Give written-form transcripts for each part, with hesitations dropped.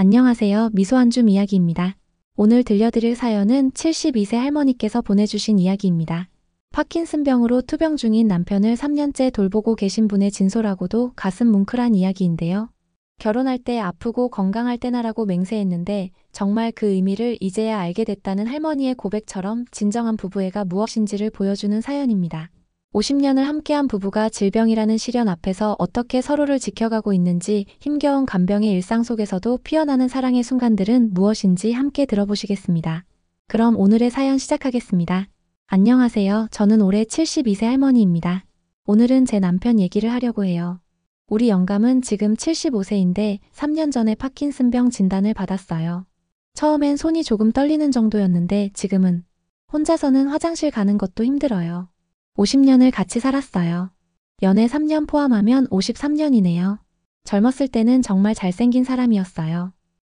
안녕하세요. 미소한줌 이야기입니다. 오늘 들려드릴 사연은 72세 할머니께서 보내주신 이야기입니다. 파킨슨병으로 투병 중인 남편을 3년째 돌보고 계신 분의 진솔하고도 가슴 뭉클한 이야기인데요. 결혼할 때 아프고 건강할 때나라고 맹세했는데 정말 그 의미를 이제야 알게 됐다는 할머니의 고백처럼 진정한 부부애가 무엇인지를 보여주는 사연입니다. 50년을 함께한 부부가 질병이라는 시련 앞에서 어떻게 서로를 지켜가고 있는지, 힘겨운 간병의 일상 속에서도 피어나는 사랑의 순간들은 무엇인지 함께 들어보시겠습니다. 그럼 오늘의 사연 시작하겠습니다. 안녕하세요. 저는 올해 72세 할머니입니다. 오늘은 제 남편 얘기를 하려고 해요. 우리 영감은 지금 75세인데 3년 전에 파킨슨병 진단을 받았어요. 처음엔 손이 조금 떨리는 정도였는데 지금은 혼자서는 화장실 가는 것도 힘들어요. 50년을 같이 살았어요. 연애 3년 포함하면 53년이네요. 젊었을 때는 정말 잘생긴 사람이었어요.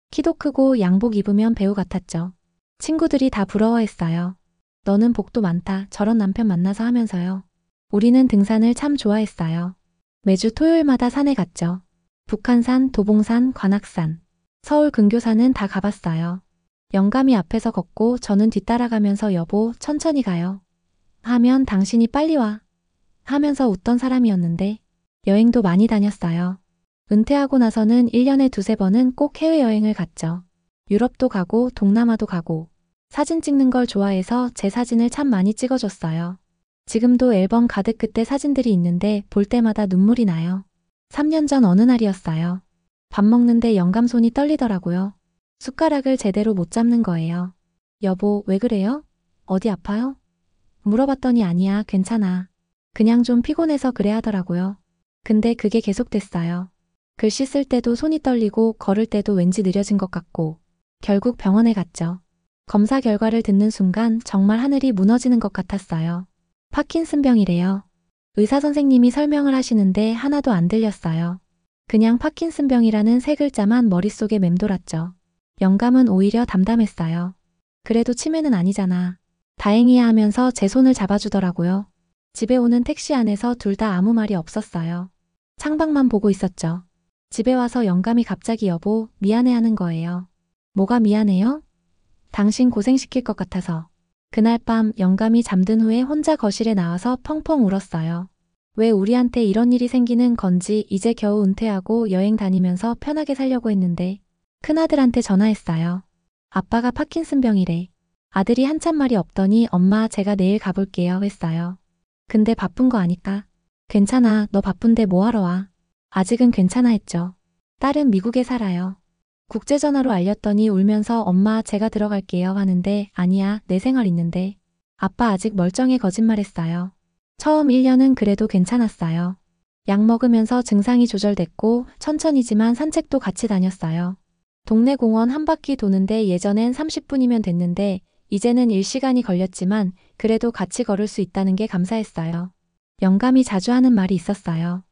키도 크고 양복 입으면 배우 같았죠. 친구들이 다 부러워했어요. 너는 복도 많다, 저런 남편 만나서 하면서요. 우리는 등산을 참 좋아했어요. 매주 토요일마다 산에 갔죠. 북한산, 도봉산, 관악산, 서울 근교산은 다 가봤어요. 영감이 앞에서 걷고 저는 뒤따라가면서 여보, 천천히 가요. 하면 당신이 빨리 와. 하면서 웃던 사람이었는데 여행도 많이 다녔어요. 은퇴하고 나서는 1년에 두세 번은 꼭 해외여행을 갔죠. 유럽도 가고 동남아도 가고 사진 찍는 걸 좋아해서 제 사진을 참 많이 찍어줬어요. 지금도 앨범 가득 그때 사진들이 있는데 볼 때마다 눈물이 나요. 3년 전 어느 날이었어요. 밥 먹는데 영감 손이 떨리더라고요. 숟가락을 제대로 못 잡는 거예요. 여보, 왜 그래요? 어디 아파요? 물어봤더니 아니야, 괜찮아. 그냥 좀 피곤해서 그래 하더라고요. 근데 그게 계속됐어요. 글씨 쓸 때도 손이 떨리고 걸을 때도 왠지 느려진 것 같고 결국 병원에 갔죠. 검사 결과를 듣는 순간 정말 하늘이 무너지는 것 같았어요. 파킨슨병이래요. 의사 선생님이 설명을 하시는데 하나도 안 들렸어요. 그냥 파킨슨병이라는 세 글자만 머릿속에 맴돌았죠. 영감은 오히려 담담했어요. 그래도 치매는 아니잖아. 다행이야 하면서 제 손을 잡아주더라고요. 집에 오는 택시 안에서 둘 다 아무 말이 없었어요. 창밖만 보고 있었죠. 집에 와서 영감이 갑자기 여보, 미안해 하는 거예요. 뭐가 미안해요? 당신 고생시킬 것 같아서. 그날 밤 영감이 잠든 후에 혼자 거실에 나와서 펑펑 울었어요. 왜 우리한테 이런 일이 생기는 건지 이제 겨우 은퇴하고 여행 다니면서 편하게 살려고 했는데 큰아들한테 전화했어요. 아빠가 파킨슨병이래. 아들이 한참 말이 없더니 엄마 제가 내일 가볼게요 했어요. 근데 바쁜 거 아니까. 괜찮아, 너 바쁜데 뭐하러 와. 아직은 괜찮아 했죠. 딸은 미국에 살아요. 국제전화로 알렸더니 울면서 엄마 제가 들어갈게요 하는데 아니야, 내 생활 있는데. 아빠 아직 멀쩡해 거짓말했어요. 처음 1년은 그래도 괜찮았어요. 약 먹으면서 증상이 조절됐고 천천히지만 산책도 같이 다녔어요. 동네 공원 한 바퀴 도는데 예전엔 30분이면 됐는데 이제는 1시간이 걸렸지만 그래도 같이 걸을 수 있다는 게 감사했어요. 영감이 자주 하는 말이 있었어요.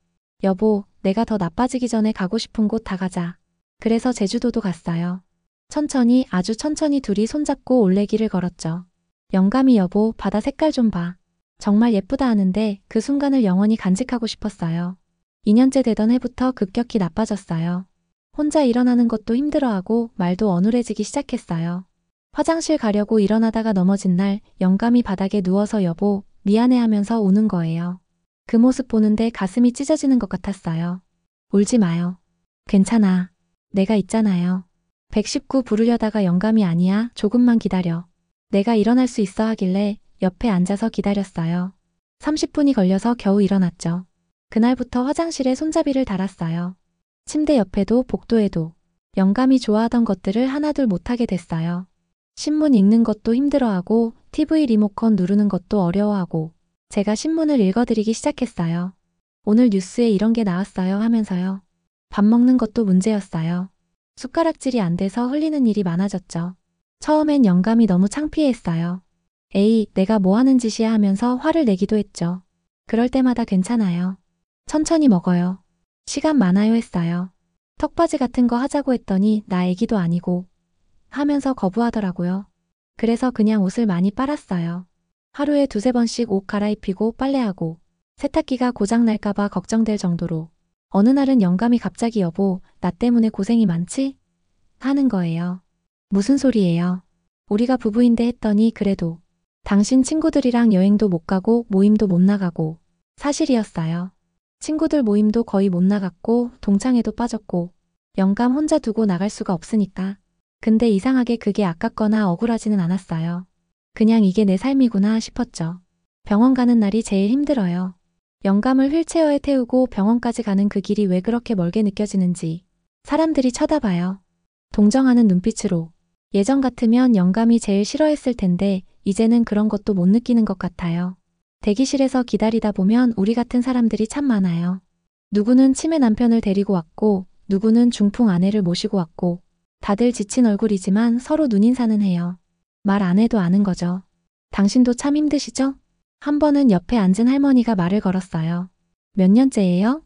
여보, 내가 더 나빠지기 전에 가고 싶은 곳 다 가자. 그래서 제주도도 갔어요. 천천히, 아주 천천히 둘이 손잡고 올레길을 걸었죠. 영감이 여보, 바다 색깔 좀 봐. 정말 예쁘다 하는데 그 순간을 영원히 간직하고 싶었어요. 2년째 되던 해부터 급격히 나빠졌어요. 혼자 일어나는 것도 힘들어하고 말도 어눌해지기 시작했어요. 화장실 가려고 일어나다가 넘어진 날 영감이 바닥에 누워서 여보, 미안해 하면서 우는 거예요. 그 모습 보는데 가슴이 찢어지는 것 같았어요. 울지 마요. 괜찮아. 내가 있잖아요. 119 부르려다가 영감이 아니야, 조금만 기다려. 내가 일어날 수 있어 하길래 옆에 앉아서 기다렸어요. 30분이 걸려서 겨우 일어났죠. 그날부터 화장실에 손잡이를 달았어요. 침대 옆에도 복도에도 영감이 좋아하던 것들을 하나둘 못하게 됐어요. 신문 읽는 것도 힘들어하고 TV 리모컨 누르는 것도 어려워하고 제가 신문을 읽어드리기 시작했어요. 오늘 뉴스에 이런 게 나왔어요 하면서요. 밥 먹는 것도 문제였어요. 숟가락질이 안 돼서 흘리는 일이 많아졌죠. 처음엔 영감이 너무 창피했어요. 에이, 내가 뭐 하는 짓이야 하면서 화를 내기도 했죠. 그럴 때마다 괜찮아요. 천천히 먹어요. 시간 많아요 했어요. 턱받이 같은 거 하자고 했더니 나 애기도 아니고 하면서 거부하더라고요. 그래서 그냥 옷을 많이 빨았어요. 하루에 두세 번씩 옷 갈아입히고 빨래하고 세탁기가 고장날까봐 걱정될 정도로. 어느 날은 영감이 갑자기 여보, 나 때문에 고생이 많지? 하는 거예요. 무슨 소리예요? 우리가 부부인데 했더니 그래도 당신 친구들이랑 여행도 못 가고 모임도 못 나가고 사실이었어요. 친구들 모임도 거의 못 나갔고 동창회도 빠졌고 영감 혼자 두고 나갈 수가 없으니까. 근데 이상하게 그게 아깝거나 억울하지는 않았어요. 그냥 이게 내 삶이구나 싶었죠. 병원 가는 날이 제일 힘들어요. 영감을 휠체어에 태우고 병원까지 가는 그 길이 왜 그렇게 멀게 느껴지는지 사람들이 쳐다봐요. 동정하는 눈빛으로. 예전 같으면 영감이 제일 싫어했을 텐데 이제는 그런 것도 못 느끼는 것 같아요. 대기실에서 기다리다 보면 우리 같은 사람들이 참 많아요. 누구는 치매 남편을 데리고 왔고 누구는 중풍 아내를 모시고 왔고 다들 지친 얼굴이지만 서로 눈인사는 해요. 말 안 해도 아는 거죠. 당신도 참 힘드시죠? 한 번은 옆에 앉은 할머니가 말을 걸었어요. 몇 년째예요?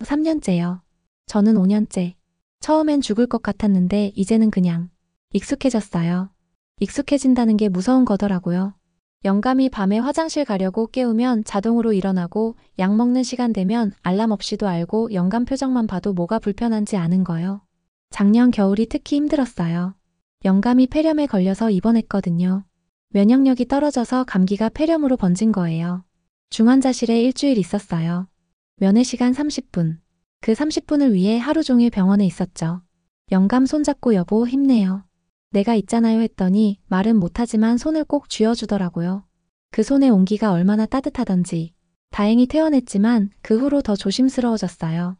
3년째요. 저는 5년째. 처음엔 죽을 것 같았는데 이제는 그냥 익숙해졌어요. 익숙해진다는 게 무서운 거더라고요. 영감이 밤에 화장실 가려고 깨우면 자동으로 일어나고 약 먹는 시간 되면 알람 없이도 알고 영감 표정만 봐도 뭐가 불편한지 아는 거요. 작년 겨울이 특히 힘들었어요. 영감이 폐렴에 걸려서 입원했거든요. 면역력이 떨어져서 감기가 폐렴으로 번진 거예요. 중환자실에 일주일 있었어요. 면회 시간 30분. 그 30분을 위해 하루 종일 병원에 있었죠. 영감 손잡고 여보 힘내요. 내가 있잖아요 했더니 말은 못하지만 손을 꼭 쥐어주더라고요. 그 손의 온기가 얼마나 따뜻하던지. 다행히 퇴원했지만 그 후로 더 조심스러워졌어요.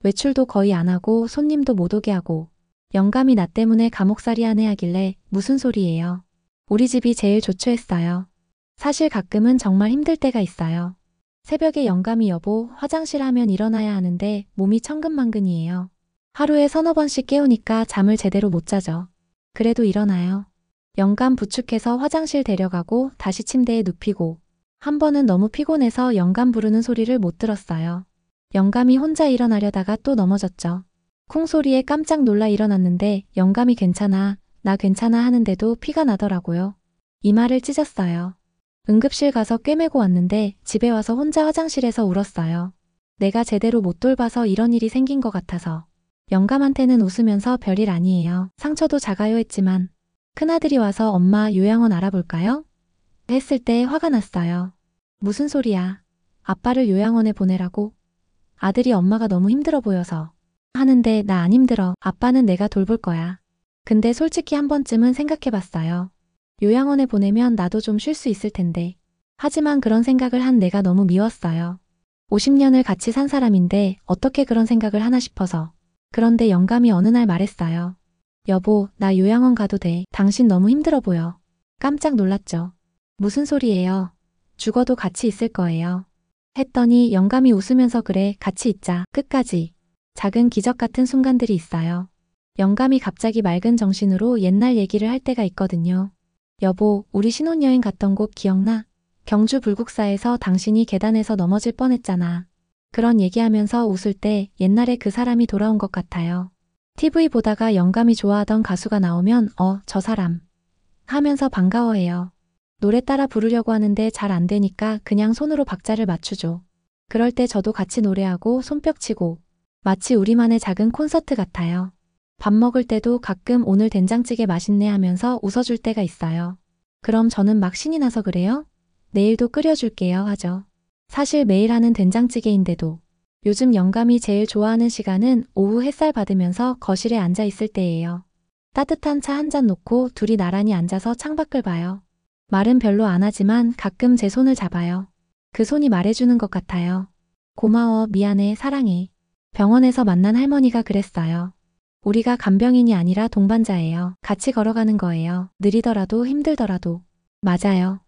외출도 거의 안 하고 손님도 못 오게 하고. 영감이 나 때문에 감옥살이 하네 하길래 무슨 소리예요. 우리 집이 제일 좋죠 했어요. 사실 가끔은 정말 힘들 때가 있어요. 새벽에 영감이 여보 화장실 하면 일어나야 하는데 몸이 천근만근이에요. 하루에 서너 번씩 깨우니까 잠을 제대로 못 자죠. 그래도 일어나요. 영감 부축해서 화장실 데려가고 다시 침대에 눕히고 한 번은 너무 피곤해서 영감 부르는 소리를 못 들었어요. 영감이 혼자 일어나려다가 또 넘어졌죠. 쿵 소리에 깜짝 놀라 일어났는데 영감이 괜찮아, 나 괜찮아 하는데도 피가 나더라고요. 이마를 찢었어요. 응급실 가서 꿰매고 왔는데 집에 와서 혼자 화장실에서 울었어요. 내가 제대로 못 돌봐서 이런 일이 생긴 것 같아서. 영감한테는 웃으면서 별일 아니에요. 상처도 작아요 했지만 큰아들이 와서 엄마 요양원 알아볼까요? 했을 때 화가 났어요. 무슨 소리야. 아빠를 요양원에 보내라고? 아들이 엄마가 너무 힘들어 보여서. 하는데 나 안 힘들어. 아빠는 내가 돌볼 거야. 근데 솔직히 한 번쯤은 생각해봤어요. 요양원에 보내면 나도 좀 쉴 수 있을 텐데. 하지만 그런 생각을 한 내가 너무 미웠어요. 50년을 같이 산 사람인데 어떻게 그런 생각을 하나 싶어서. 그런데 영감이 어느 날 말했어요. 여보, 나 요양원 가도 돼. 당신 너무 힘들어 보여. 깜짝 놀랐죠. 무슨 소리예요? 죽어도 같이 있을 거예요. 했더니 영감이 웃으면서 그래, 같이 있자. 끝까지. 작은 기적 같은 순간들이 있어요. 영감이 갑자기 맑은 정신으로 옛날 얘기를 할 때가 있거든요. 여보, 우리 신혼여행 갔던 곳 기억나? 경주 불국사에서 당신이 계단에서 넘어질 뻔했잖아. 그런 얘기하면서 웃을 때 옛날에 그 사람이 돌아온 것 같아요. TV 보다가 영감이 좋아하던 가수가 나오면 저 사람 하면서 반가워해요. 노래 따라 부르려고 하는데 잘 안 되니까 그냥 손으로 박자를 맞추죠. 그럴 때 저도 같이 노래하고 손뼉 치고 마치 우리만의 작은 콘서트 같아요. 밥 먹을 때도 가끔 오늘 된장찌개 맛있네 하면서 웃어줄 때가 있어요. 그럼 저는 막 신이 나서 그래요? 내일도 끓여줄게요 하죠. 사실 매일 하는 된장찌개인데도 요즘 영감이 제일 좋아하는 시간은 오후 햇살 받으면서 거실에 앉아 있을 때예요. 따뜻한 차 한 잔 놓고 둘이 나란히 앉아서 창밖을 봐요. 말은 별로 안 하지만 가끔 제 손을 잡아요. 그 손이 말해주는 것 같아요. 고마워, 미안해, 사랑해. 병원에서 만난 할머니가 그랬어요. 우리가 간병인이 아니라 동반자예요. 같이 걸어가는 거예요. 느리더라도 힘들더라도. 맞아요.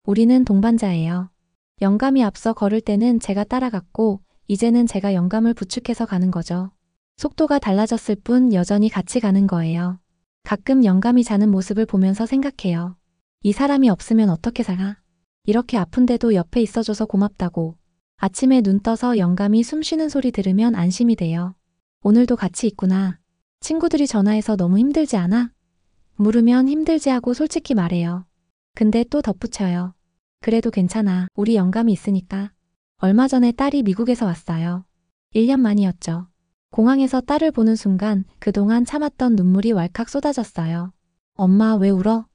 우리는 동반자예요. 영감이 앞서 걸을 때는 제가 따라갔고 이제는 제가 영감을 부축해서 가는 거죠. 속도가 달라졌을 뿐 여전히 같이 가는 거예요. 가끔 영감이 자는 모습을 보면서 생각해요. 이 사람이 없으면 어떻게 살아? 이렇게 아픈데도 옆에 있어줘서 고맙다고. 아침에 눈 떠서 영감이 숨 쉬는 소리 들으면 안심이 돼요. 오늘도 같이 있구나. 친구들이 전화해서 너무 힘들지 않아? 물으면 힘들지 하고 솔직히 말해요. 근데 또 덧붙여요. 그래도 괜찮아. 우리 영감이 있으니까. 얼마 전에 딸이 미국에서 왔어요. 1년 만이었죠. 공항에서 딸을 보는 순간 그동안 참았던 눈물이 왈칵 쏟아졌어요. 엄마 왜 울어?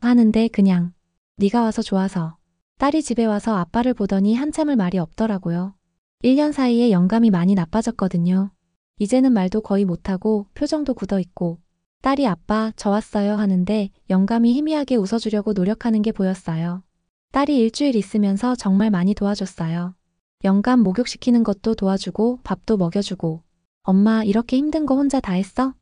하는데 그냥 네가 와서 좋아서. 딸이 집에 와서 아빠를 보더니 한참을 말이 없더라고요. 1년 사이에 영감이 많이 나빠졌거든요. 이제는 말도 거의 못하고 표정도 굳어있고 딸이 아빠 저 왔어요 하는데 영감이 희미하게 웃어주려고 노력하는 게 보였어요. 딸이 일주일 있으면서 정말 많이 도와줬어요. 영감 목욕시키는 것도 도와주고 밥도 먹여주고 엄마 이렇게 힘든 거 혼자 다 했어?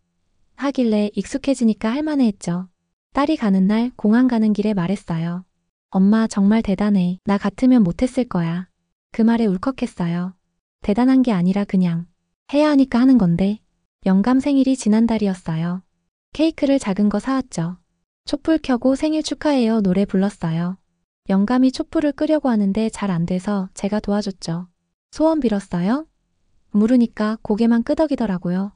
하길래 익숙해지니까 할만해 했죠. 딸이 가는 날 공항 가는 길에 말했어요. 엄마 정말 대단해. 나 같으면 못했을 거야. 그 말에 울컥했어요. 대단한 게 아니라 그냥 해야 하니까 하는 건데. 영감 생일이 지난달이었어요. 케이크를 작은 거 사왔죠. 촛불 켜고 생일 축하해요 노래 불렀어요. 영감이 촛불을 끄려고 하는데 잘 안 돼서 제가 도와줬죠. 소원 빌었어요? 물으니까 고개만 끄덕이더라고요.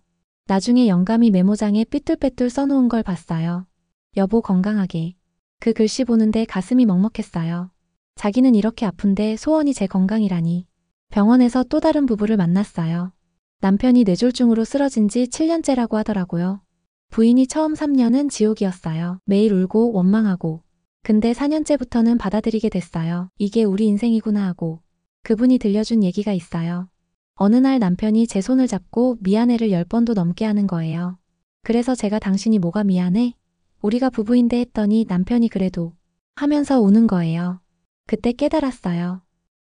나중에 영감이 메모장에 삐뚤빼뚤 써놓은 걸 봤어요. 여보 건강하게. 그 글씨 보는데 가슴이 먹먹했어요. 자기는 이렇게 아픈데 소원이 제 건강이라니. 병원에서 또 다른 부부를 만났어요. 남편이 뇌졸중으로 쓰러진 지 7년째라고 하더라고요. 부인이 처음 3년은 지옥이었어요. 매일 울고 원망하고. 근데 4년째부터는 받아들이게 됐어요. 이게 우리 인생이구나 하고. 그분이 들려준 얘기가 있어요. 어느 날 남편이 제 손을 잡고 미안해를 10번도 넘게 하는 거예요. 그래서 제가 당신이 뭐가 미안해? 우리가 부부인데 했더니 남편이 그래도 하면서 우는 거예요. 그때 깨달았어요.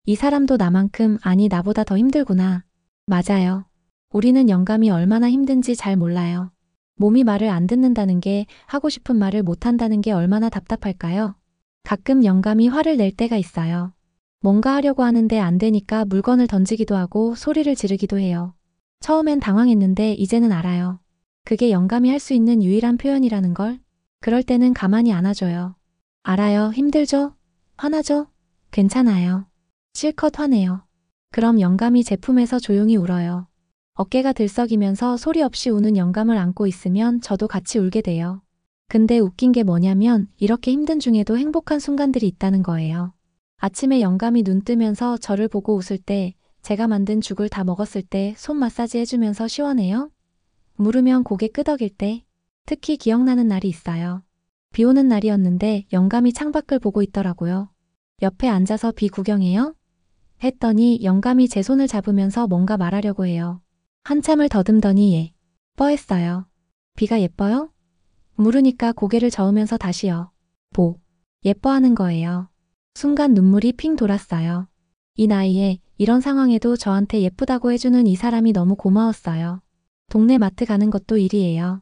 이 사람도 나만큼 아니 나보다 더 힘들구나. 맞아요. 우리는 영감이 얼마나 힘든지 잘 몰라요. 몸이 말을 안 듣는다는 게 하고 싶은 말을 못 한다는 게 얼마나 답답할까요? 가끔 영감이 화를 낼 때가 있어요. 뭔가 하려고 하는데 안 되니까 물건을 던지기도 하고 소리를 지르기도 해요. 처음엔 당황했는데 이제는 알아요. 그게 영감이 할 수 있는 유일한 표현이라는 걸. 그럴 때는 가만히 안아줘요. 알아요. 힘들죠? 화나죠? 괜찮아요. 실컷 화내요. 그럼 영감이 제 품에서 조용히 울어요. 어깨가 들썩이면서 소리 없이 우는 영감을 안고 있으면 저도 같이 울게 돼요. 근데 웃긴 게 뭐냐면 이렇게 힘든 중에도 행복한 순간들이 있다는 거예요. 아침에 영감이 눈 뜨면서 저를 보고 웃을 때, 제가 만든 죽을 다 먹었을 때 손 마사지 해주면서 시원해요? 물으면 고개 끄덕일 때, 특히 기억나는 날이 있어요. 비 오는 날이었는데 영감이 창밖을 보고 있더라고요. 옆에 앉아서 비 구경해요? 했더니 영감이 제 손을 잡으면서 뭔가 말하려고 해요. 한참을 더듬더니 예뻐했어요. 비가 예뻐요? 물으니까 고개를 저으면서 다시요. 예뻐하는 거예요. 순간 눈물이 핑 돌았어요. 이 나이에 이런 상황에도 저한테 예쁘다고 해주는 이 사람이 너무 고마웠어요. 동네 마트 가는 것도 일이에요.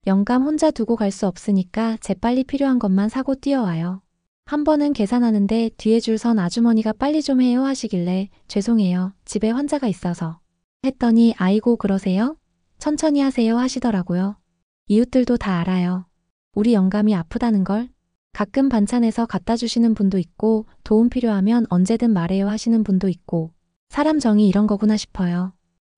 영감 혼자 두고 갈 수 없으니까 재빨리 필요한 것만 사고 뛰어와요. 한 번은 계산하는데 뒤에 줄 선 아주머니가 빨리 좀 해요 하시길래 죄송해요. 집에 환자가 있어서. 했더니 아이고 그러세요? 천천히 하세요 하시더라고요. 이웃들도 다 알아요. 우리 영감이 아프다는 걸. 가끔 반찬해서 갖다 주시는 분도 있고 도움 필요하면 언제든 말해요 하시는 분도 있고 사람 정이 이런 거구나 싶어요.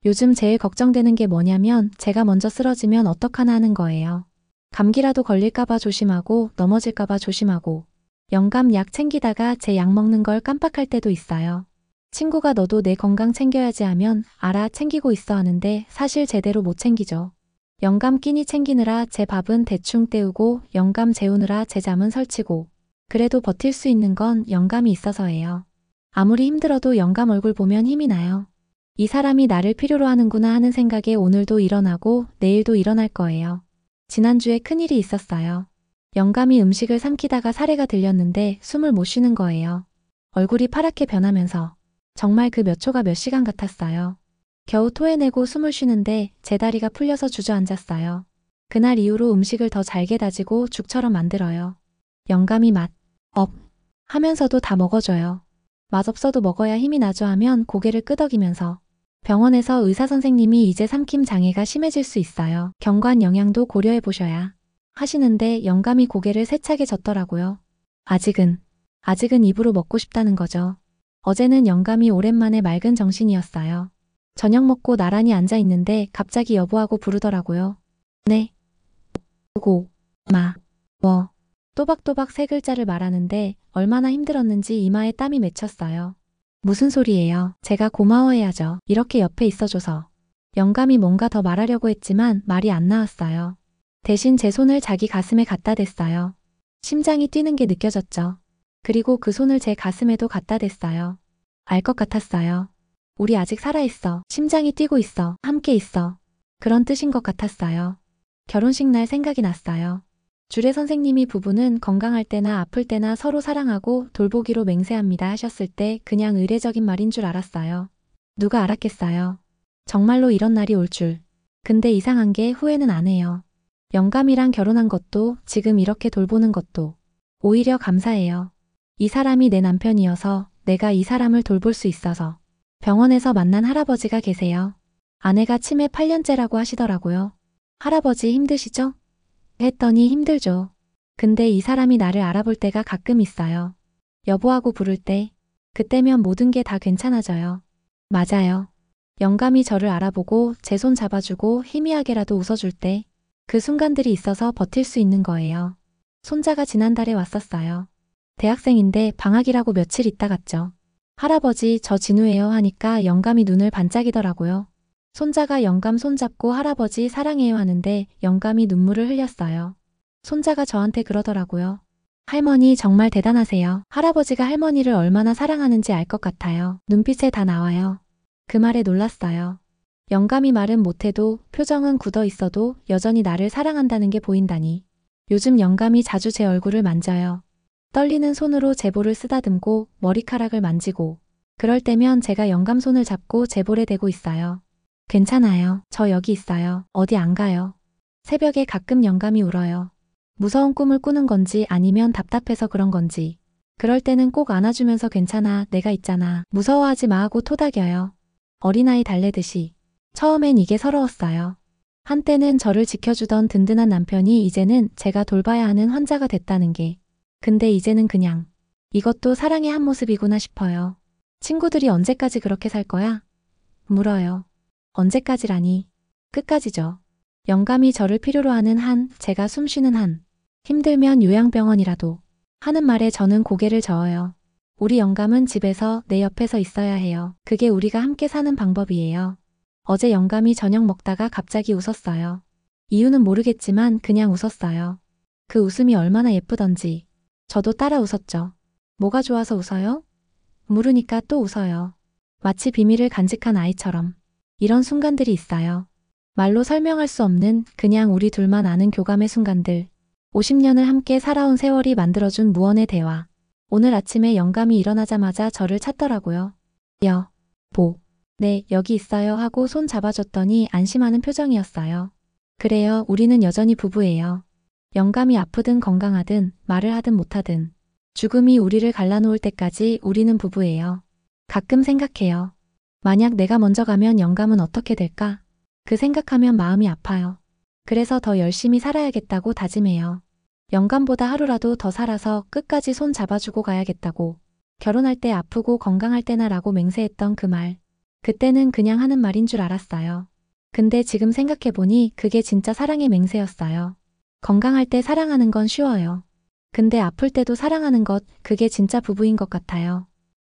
요즘 제일 걱정되는 게 뭐냐면 제가 먼저 쓰러지면 어떡하나 하는 거예요. 감기라도 걸릴까봐 조심하고 넘어질까봐 조심하고 영감 약 챙기다가 제 약 먹는 걸 깜빡할 때도 있어요. 친구가 너도 내 건강 챙겨야지 하면 알아 챙기고 있어 하는데 사실 제대로 못 챙기죠. 영감 끼니 챙기느라 제 밥은 대충 때우고 영감 재우느라 제 잠은 설치고 그래도 버틸 수 있는 건 영감이 있어서예요. 아무리 힘들어도 영감 얼굴 보면 힘이 나요. 이 사람이 나를 필요로 하는구나 하는 생각에 오늘도 일어나고 내일도 일어날 거예요. 지난주에 큰일이 있었어요. 영감이 음식을 삼키다가 사례가 들렸는데 숨을 못 쉬는 거예요. 얼굴이 파랗게 변하면서 정말 그 몇 초가 몇 시간 같았어요. 겨우 토해내고 숨을 쉬는데 제 다리가 풀려서 주저앉았어요. 그날 이후로 음식을 더 잘게 다지고 죽처럼 만들어요. 영감이 하면서도 다 먹어줘요. 맛없어도 먹어야 힘이 나죠 하면 고개를 끄덕이면서 병원에서 의사 선생님이 이제 삼킴 장애가 심해질 수 있어요. 경관 영양도 고려해 보셔야 하시는데 영감이 고개를 세차게 젓더라고요. 아직은 입으로 먹고 싶다는 거죠. 어제는 영감이 오랜만에 맑은 정신이었어요. 저녁 먹고 나란히 앉아 있는데 갑자기 여보하고 부르더라고요. 네. 고, 마, 워. 또박또박 세 글자를 말하는데 얼마나 힘들었는지 이마에 땀이 맺혔어요. 무슨 소리예요? 제가 고마워해야죠. 이렇게 옆에 있어줘서. 영감이 뭔가 더 말하려고 했지만 말이 안 나왔어요. 대신 제 손을 자기 가슴에 갖다 댔어요. 심장이 뛰는 게 느껴졌죠. 그리고 그 손을 제 가슴에도 갖다 댔어요. 알 것 같았어요. 우리 아직 살아있어. 심장이 뛰고 있어. 함께 있어. 그런 뜻인 것 같았어요. 결혼식 날 생각이 났어요. 주례 선생님이 부부는 건강할 때나 아플 때나 서로 사랑하고 돌보기로 맹세합니다 하셨을 때 그냥 의례적인 말인 줄 알았어요. 누가 알았겠어요. 정말로 이런 날이 올 줄. 근데 이상한 게 후회는 안 해요. 영감이랑 결혼한 것도 지금 이렇게 돌보는 것도 오히려 감사해요. 이 사람이 내 남편이어서 내가 이 사람을 돌볼 수 있어서. 병원에서 만난 할아버지가 계세요. 아내가 치매 8년째라고 하시더라고요. 할아버지 힘드시죠? 했더니 힘들죠. 근데 이 사람이 나를 알아볼 때가 가끔 있어요. 여보하고 부를 때. 그때면 모든 게 다 괜찮아져요. 맞아요. 영감이 저를 알아보고 제 손 잡아주고 희미하게라도 웃어줄 때 그 순간들이 있어서 버틸 수 있는 거예요. 손자가 지난달에 왔었어요. 대학생인데 방학이라고 며칠 있다 갔죠. 할아버지 저 진우예요 하니까 영감이 눈을 반짝이더라고요. 손자가 영감 손잡고 할아버지 사랑해요 하는데 영감이 눈물을 흘렸어요. 손자가 저한테 그러더라고요. 할머니 정말 대단하세요. 할아버지가 할머니를 얼마나 사랑하는지 알 것 같아요. 눈빛에 다 나와요. 그 말에 놀랐어요. 영감이 말은 못해도 표정은 굳어 있어도 여전히 나를 사랑한다는 게 보인다니. 요즘 영감이 자주 제 얼굴을 만져요. 떨리는 손으로 제 볼을 쓰다듬고 머리카락을 만지고 그럴 때면 제가 영감 손을 잡고 제 볼에 대고 있어요. 괜찮아요. 저 여기 있어요. 어디 안 가요. 새벽에 가끔 영감이 울어요. 무서운 꿈을 꾸는 건지 아니면 답답해서 그런 건지. 그럴 때는 꼭 안아주면서 괜찮아, 내가 있잖아. 무서워하지 마 하고 토닥여요. 어린아이 달래듯이. 처음엔 이게 서러웠어요. 한때는 저를 지켜주던 든든한 남편이 이제는 제가 돌봐야 하는 환자가 됐다는 게. 근데 이제는 그냥 이것도 사랑의 한 모습이구나 싶어요. 친구들이 언제까지 그렇게 살 거야? 물어요. 언제까지라니? 끝까지죠. 영감이 저를 필요로 하는 한, 제가 숨쉬는 한. 힘들면 요양병원이라도. 하는 말에 저는 고개를 저어요. 우리 영감은 집에서 내 옆에서 있어야 해요. 그게 우리가 함께 사는 방법이에요. 어제 영감이 저녁 먹다가 갑자기 웃었어요. 이유는 모르겠지만 그냥 웃었어요. 그 웃음이 얼마나 예쁘던지. 저도 따라 웃었죠. 뭐가 좋아서 웃어요? 물으니까 또 웃어요. 마치 비밀을 간직한 아이처럼. 이런 순간들이 있어요. 말로 설명할 수 없는 그냥 우리 둘만 아는 교감의 순간들. 50년을 함께 살아온 세월이 만들어준 무언의 대화. 오늘 아침에 영감이 일어나자마자 저를 찾더라고요. 네, 여기 있어요 하고 손 잡아줬더니 안심하는 표정이었어요. 그래요, 우리는 여전히 부부예요. 영감이 아프든 건강하든 말을 하든 못하든 죽음이 우리를 갈라놓을 때까지 우리는 부부예요. 가끔 생각해요. 만약 내가 먼저 가면 영감은 어떻게 될까? 그 생각하면 마음이 아파요. 그래서 더 열심히 살아야겠다고 다짐해요. 영감보다 하루라도 더 살아서 끝까지 손 잡아주고 가야겠다고. 결혼할 때 아프고 건강할 때나 라고 맹세했던 그 말. 그때는 그냥 하는 말인 줄 알았어요. 근데 지금 생각해보니 그게 진짜 사랑의 맹세였어요. 건강할 때 사랑하는 건 쉬워요. 근데 아플 때도 사랑하는 것, 그게 진짜 부부인 것 같아요.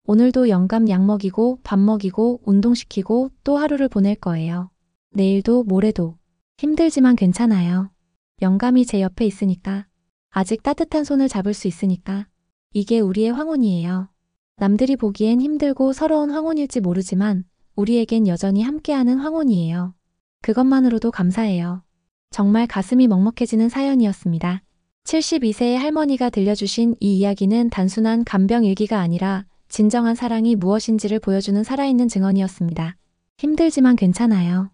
오늘도 영감 약 먹이고 밥 먹이고 운동시키고 또 하루를 보낼 거예요. 내일도 모레도. 힘들지만 괜찮아요. 영감이 제 옆에 있으니까. 아직 따뜻한 손을 잡을 수 있으니까. 이게 우리의 황혼이에요. 남들이 보기엔 힘들고 서러운 황혼일지 모르지만 우리에겐 여전히 함께하는 황혼이에요. 그것만으로도 감사해요. 정말 가슴이 먹먹해지는 사연이었습니다. 72세의 할머니가 들려주신 이 이야기는 단순한 간병일기가 아니라 진정한 사랑이 무엇인지를 보여주는 살아있는 증언이었습니다. 힘들지만 괜찮아요.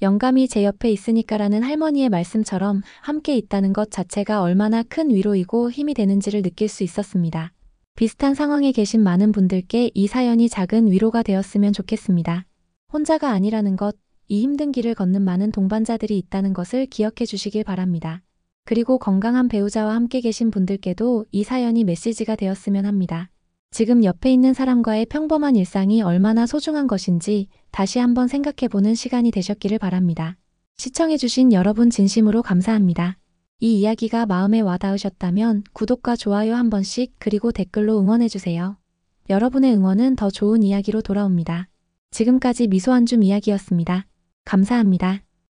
영감이 제 옆에 있으니까라는 할머니의 말씀처럼 함께 있다는 것 자체가 얼마나 큰 위로이고 힘이 되는지를 느낄 수 있었습니다. 비슷한 상황에 계신 많은 분들께 이 사연이 작은 위로가 되었으면 좋겠습니다. 혼자가 아니라는 것, 이 힘든 길을 걷는 많은 동반자들이 있다는 것을 기억해 주시길 바랍니다. 그리고 건강한 배우자와 함께 계신 분들께도 이 사연이 메시지가 되었으면 합니다. 지금 옆에 있는 사람과의 평범한 일상이 얼마나 소중한 것인지 다시 한번 생각해보는 시간이 되셨기를 바랍니다. 시청해주신 여러분 진심으로 감사합니다. 이 이야기가 마음에 와닿으셨다면 구독과 좋아요 한 번씩 그리고 댓글로 응원해주세요. 여러분의 응원은 더 좋은 이야기로 돌아옵니다. 지금까지 미소한줌 이야기였습니다. 감사합니다.